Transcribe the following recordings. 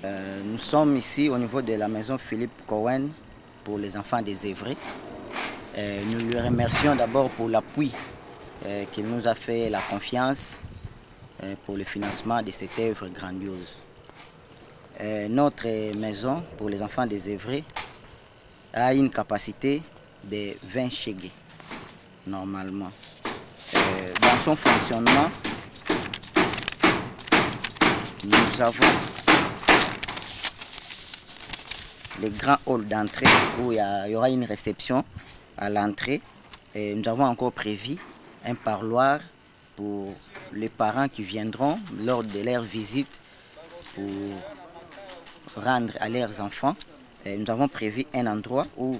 Nous sommes ici au niveau de la maison Philippe Cohen pour les enfants des Évrais. Nous lui remercions d'abord pour l'appui qu'il nous a fait, la confiance pour le financement de cette œuvre grandiose. Notre maison pour les enfants des Évrais a une capacité de 20 chégués normalement. Dans son fonctionnement, nous avons le grand hall d'entrée où il y aura une réception à l'entrée. Nous avons encore prévu un parloir pour les parents qui viendront lors de leur visite pour rendre à leurs enfants. Nous avons prévu un endroit où,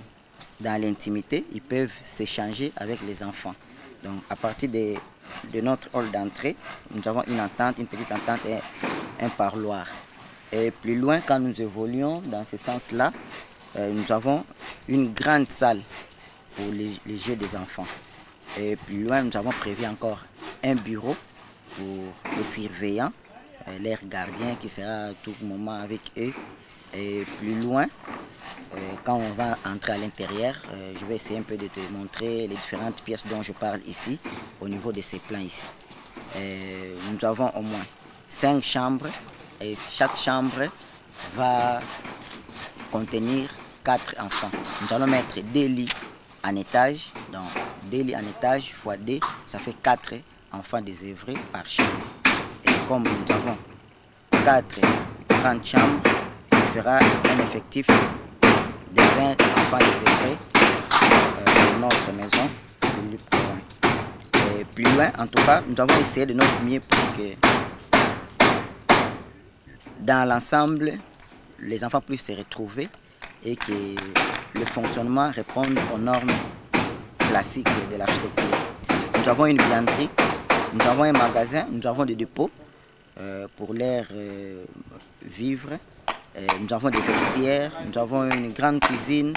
dans l'intimité, ils peuvent s'échanger avec les enfants. Donc, à partir de notre hall d'entrée, nous avons une entente, une petite entente et un parloir. Et plus loin, quand nous évoluons dans ce sens-là, nous avons une grande salle pour les jeux des enfants. Et plus loin, nous avons prévu encore un bureau pour les surveillants, leur gardien qui sera à tout moment avec eux. Et plus loin, quand on va entrer à l'intérieur, je vais essayer un peu de te montrer les différentes pièces dont je parle ici, au niveau de ces plans ici. Nous avons au moins 5 chambres et chaque chambre va contenir 4 enfants. Nous allons mettre 2 lits en étage, donc 2 lits en étage fois 2, ça fait 4 enfants des Évrais par chambre. Et comme nous avons 4 grandes chambres, il fera un effectif de 20 enfants des Évrais dans notre maison. Et plus loin, en tout cas, nous avons essayé de notre mieux pour que dans l'ensemble, les enfants puissent se retrouver et que le fonctionnement réponde aux normes classiques de l'architecture. Nous avons une buanderie, nous avons un magasin, nous avons des dépôts pour leurs vivres, nous avons des vestiaires, nous avons une grande cuisine,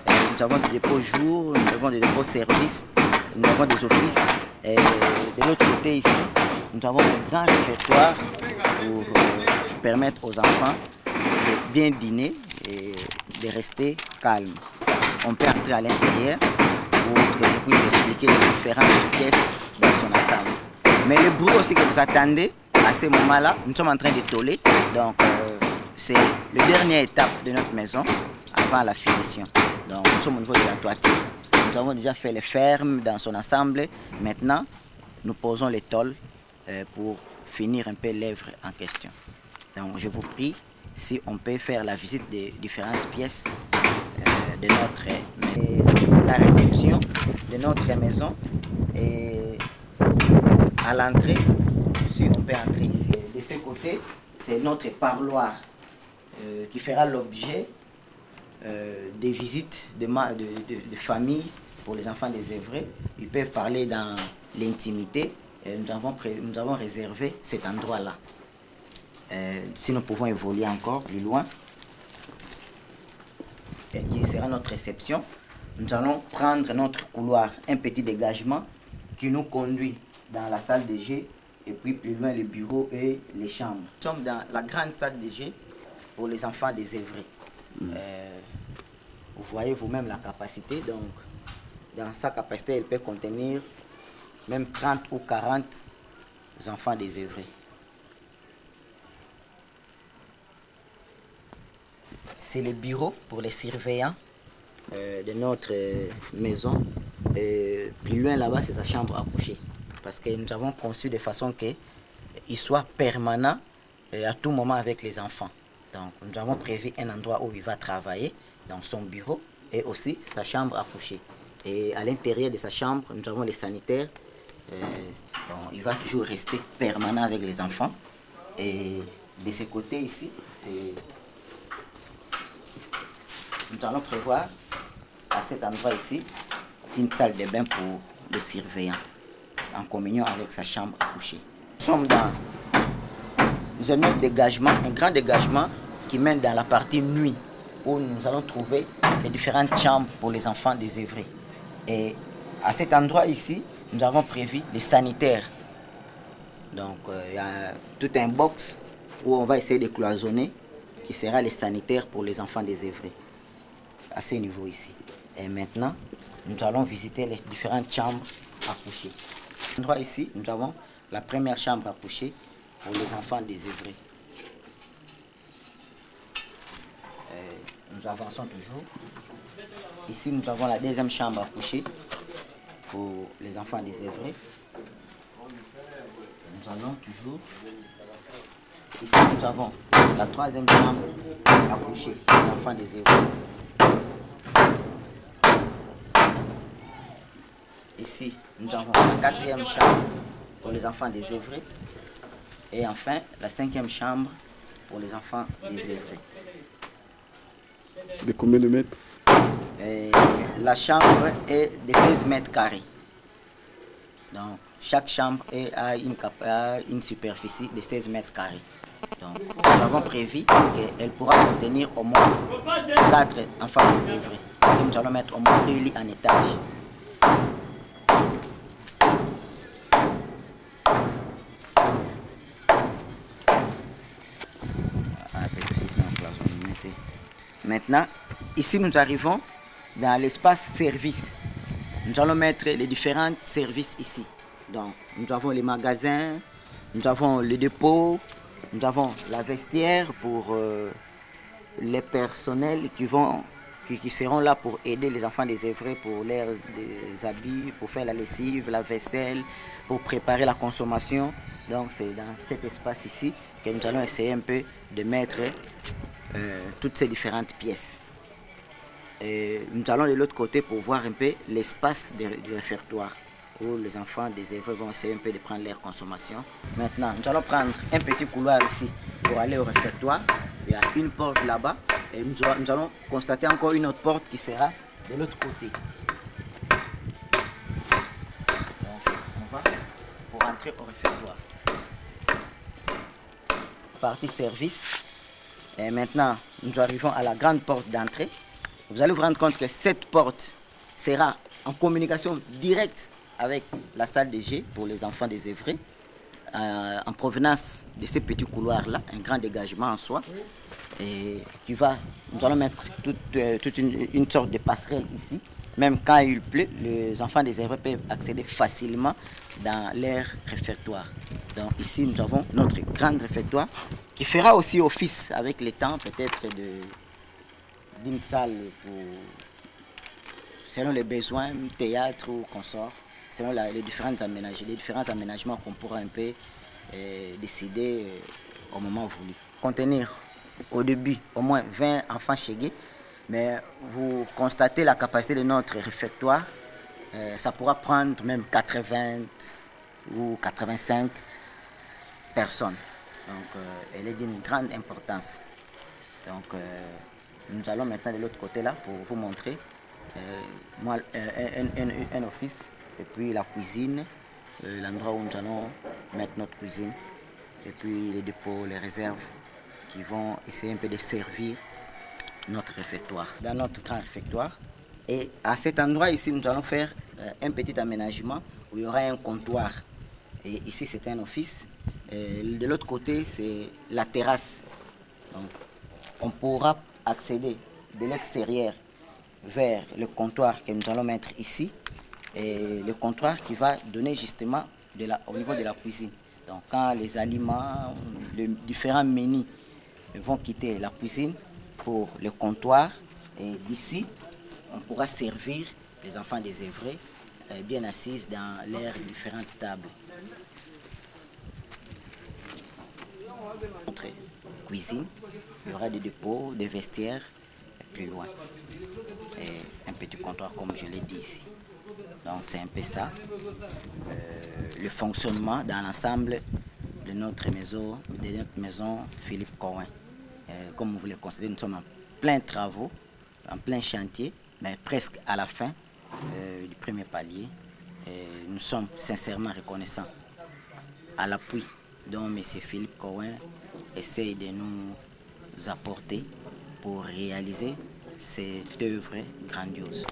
nous avons des dépôts jour, nous avons des dépôts services, nous avons des offices. Et de l'autre côté ici, nous avons un grand réfectoire pour permettre aux enfants de bien dîner et de rester calmes. On peut entrer à l'intérieur pour que je puisse expliquer les différentes pièces dans son ensemble. Mais le bruit aussi que vous attendez à ce moment-là, nous sommes en train de toller. Donc c'est la dernière étape de notre maison avant la finition. Donc nous sommes au niveau de la toiture. Nous avons déjà fait les fermes dans son ensemble. Maintenant, nous posons les tôles pour finir un peu l'œuvre en question. Donc je vous prie si on peut faire la visite des différentes pièces de la réception de notre maison. Et à l'entrée, si on peut entrer ici. De ce côté, c'est notre parloir qui fera l'objet des visites de famille pour les enfants des Évrais. Ils peuvent parler dans l'intimité. Nous avons réservé cet endroit-là. Si nous pouvons évoluer encore plus loin, qui sera notre réception, nous allons prendre notre couloir, un petit dégagement qui nous conduit dans la salle de jeu et puis plus loin les bureaux et les chambres. Nous sommes dans la grande salle de jeu pour les enfants des Évrais. Vous voyez vous-même la capacité, donc dans sa capacité, elle peut contenir même 30 ou 40 enfants des Évrais. C'est le bureau pour les surveillants de notre maison. Et plus loin là-bas, c'est sa chambre à coucher. Parce que nous avons conçu de façon qu'il soit permanent à tout moment avec les enfants. Donc nous avons prévu un endroit où il va travailler, dans son bureau, et aussi sa chambre à coucher. Et à l'intérieur de sa chambre, nous avons les sanitaires. Donc, il va toujours rester permanent avec les enfants. Et de ce côté ici, nous allons prévoir à cet endroit ici une salle de bain pour le surveillant, en communion avec sa chambre à coucher. Nous sommes dans un autre dégagement, un grand dégagement qui mène dans la partie nuit, où nous allons trouver les différentes chambres pour les enfants des Évrais. Et à cet endroit ici, nous avons prévu les sanitaires. Donc il y a tout un box où on va essayer de cloisonner qui sera les sanitaires pour les enfants désœuvrés, à ce niveau ici. Et maintenant, nous allons visiter les différentes chambres à coucher. Endroit ici, nous avons la première chambre à coucher pour les enfants désœuvrés. Nous avançons toujours. Ici, nous avons la deuxième chambre à coucher pour les enfants désœuvrés. Nous allons toujours. Ici, nous avons la troisième chambre à coucher pour les enfants désœuvrés. Ici, nous avons la quatrième chambre pour les enfants désœuvrés. Et enfin, la cinquième chambre pour les enfants désœuvrés. De combien de mètres? La chambre est de 16 mètres carrés. Donc, chaque chambre a une superficie de 16 mètres carrés. Donc, nous avons prévu qu'elle pourra contenir au moins 4 enfants désœuvrés. Parce que nous allons mettre au moins 2 lits en étage. Maintenant, ici nous arrivons dans l'espace service. Nous allons mettre les différents services ici. Donc, nous avons les magasins, nous avons le dépôt, nous avons la vestiaire pour les personnels qui seront là pour aider les enfants désœuvrés pour leurs habits, pour faire la lessive, la vaisselle, pour préparer la consommation. Donc, c'est dans cet espace ici que nous allons essayer un peu de mettre toutes ces différentes pièces. Nous allons de l'autre côté pour voir un peu l'espace du réfectoire où les enfants désœuvrés vont essayer un peu de prendre leur consommation. Maintenant, nous allons prendre un petit couloir ici pour aller au réfectoire. Il y a une porte là-bas et nous allons constater encore une autre porte qui sera de l'autre côté. Donc, on va pour entrer au réfectoire. Partie service. Et maintenant, nous arrivons à la grande porte d'entrée. Vous allez vous rendre compte que cette porte sera en communication directe avec la salle de jeu pour les enfants désœuvrés, en provenance de ces petits couloirs-là, un grand dégagement en soi. Et nous allons mettre toute une sorte de passerelle ici. Même quand il pleut, les enfants désœuvrés peuvent accéder facilement dans leur réfectoire. Donc ici, nous avons notre grand réfectoire qui fera aussi office avec le temps, peut-être d'une salle selon les besoins, théâtre ou consort, selon les différents aménagements qu'on pourra un peu décider au moment voulu. Contenir au début au moins 20 enfants chégués, mais vous constatez la capacité de notre réfectoire, ça pourra prendre même 80 ou 85 personnes. Donc elle est d'une grande importance. Donc nous allons maintenant de l'autre côté là pour vous montrer un office et puis la cuisine, l'endroit où nous allons mettre notre cuisine et puis les dépôts, les réserves qui vont essayer un peu de servir notre réfectoire. Dans notre grand réfectoire. Et à cet endroit ici, nous allons faire un petit aménagement où il y aura un comptoir. Et ici, c'est un office. Et de l'autre côté, c'est la terrasse. Donc, on pourra accéder de l'extérieur vers le comptoir que nous allons mettre ici. Et le comptoir qui va donner justement au niveau de la cuisine. Donc, quand les aliments, les différents menus vont quitter la cuisine pour le comptoir, et d'ici, on pourra servir les enfants désœuvrés bien assis dans leurs différentes tables. Notre cuisine, il y aura des dépôts, des vestiaires, et plus loin. Et un petit comptoir comme je l'ai dit ici. Donc c'est un peu ça, le fonctionnement dans l'ensemble de notre maison Philippe Cohen. Comme vous le constatez, nous sommes en plein travaux, en plein chantier, mais presque à la fin du premier palier. Et nous sommes sincèrement reconnaissants à l'appui dont M. Philippe Cohen essaye de nous apporter pour réaliser cette œuvre grandiose.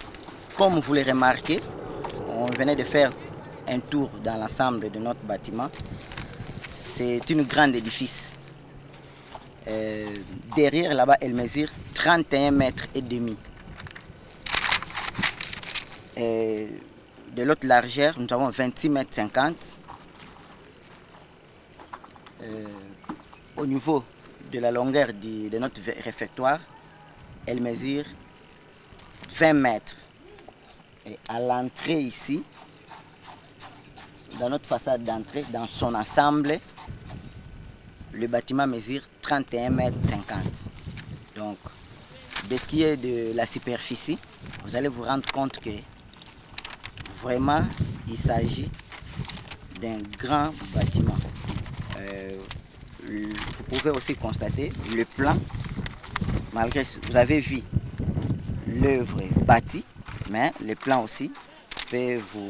Comme vous le remarquez, on venait de faire un tour dans l'ensemble de notre bâtiment. C'est une grande édifice. Derrière là-bas, elle mesure 31 mètres et demi. De l'autre largeur, nous avons 26 mètres 50. Au niveau de la longueur de notre réfectoire, elle mesure 20 mètres. Et à l'entrée ici, dans notre façade d'entrée, dans son ensemble, le bâtiment mesure 31 mètres 50. Donc, de ce qui est de la superficie, vous allez vous rendre compte que vraiment, il s'agit d'un grand bâtiment. Vous pouvez aussi constater le plan, malgré ce vous avez vu l'œuvre bâtie, mais le plan aussi peut vous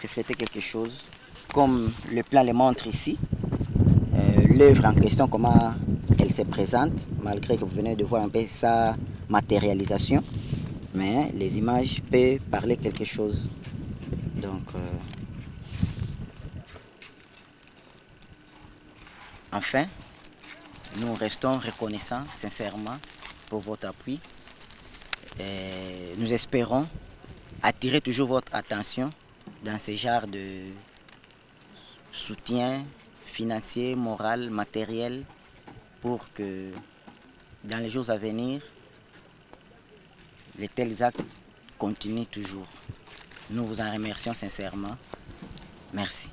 refléter quelque chose, comme le plan le montre ici. L'œuvre en question, comment elle se présente, malgré que vous venez de voir un peu sa matérialisation, mais les images peuvent parler quelque chose. Donc, enfin, nous restons reconnaissants sincèrement pour votre appui. Et nous espérons attirer toujours votre attention dans ce genre de soutien financier, moral, matériel, pour que dans les jours à venir, les tels actes continuent toujours. Nous vous en remercions sincèrement. Merci.